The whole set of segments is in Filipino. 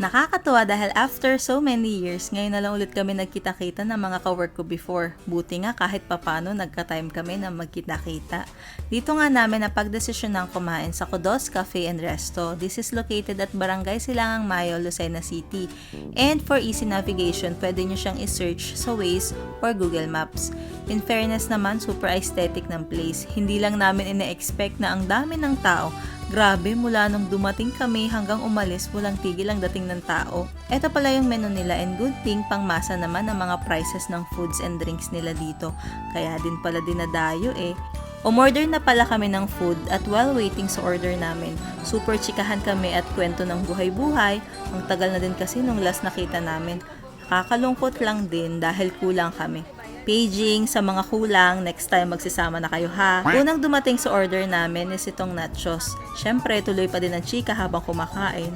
Nakakatuwa dahil after so many years, ngayon na lang ulit kami nagkita-kita ng mga ka-work ko before. Buti nga kahit papano nagka-time kami na magkita-kita. Dito nga namin napagdesisyon ng kumain sa Kudos Cafe and Resto. This is located at Barangay Silangang Mayo, Lucena City. And for easy navigation, pwede nyo siyang i-search sa Waze or Google Maps. In fairness naman, super aesthetic ng place. Hindi lang namin ina-expect na ang dami ng tao. Grabe, mula nung dumating kami hanggang umalis, walang tigil ang dating ng tao. Ito pala yung menu nila and good thing, pangmasa naman ang mga prices ng foods and drinks nila dito. Kaya din pala dinadayo eh. Umorder na pala kami ng food at while waiting sa order namin, super chikahan kami at kwento ng buhay-buhay. Ang tagal na din kasi nung last nakita namin. Nakakalungkot lang din dahil kulang kami. Paging sa mga kulang, next time magsisama na kayo ha. Unang dumating sa order namin is itong nachos. Syempre, tuloy pa din ang chika habang kumakain.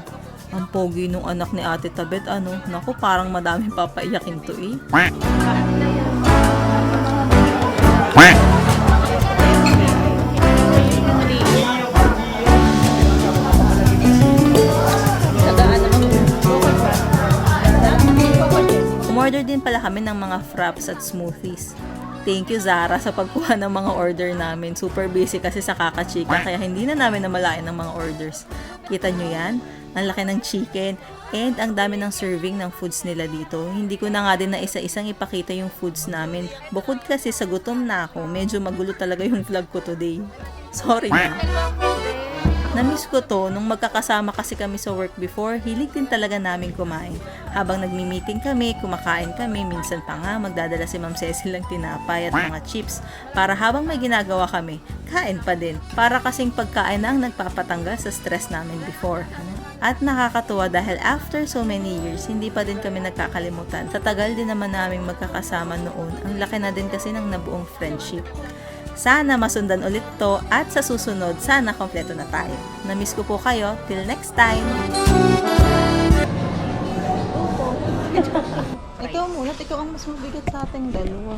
Ang pogi nung anak ni Ate Tabet, naku, parang madaming papaiyakin to eh. Umorder din pala kami ng mga fraps at smoothies. Thank you Zara sa pagkuha ng mga order namin. Super busy kasi sa kakachika kaya hindi na namin namalayan ng mga orders. Kita nyo yan? Ang laki ng chicken and ang dami ng serving ng foods nila dito. Hindi ko na nga din na isa-isang ipakita yung foods namin. Bukod kasi sa gutom na ako, medyo magulo talaga yung vlog ko today. Sorry na. Namiss ko to, nung magkakasama kasi kami sa work before, hilig din talaga namin kumain. Habang nagmi-meeting kami, kumakain kami, minsan pa nga magdadala si Ma'am Cecil ng tinapay at mga chips para habang may ginagawa kami, kain pa din. Para kasing pagkain na ang nagpapatanggal sa stress namin before. At nakakatuwa dahil after so many years, hindi pa din kami nagkakalimutan. Sa tagal din naman namin magkakasama noon, ang laki na din kasi ng nabuong friendship. Sana masundan ulit to at sa susunod, sana kompleto na tayo. Namiss ko po kayo. Till next time! Ikaw muna, ikaw ang mas mabigat sa ating dalawa.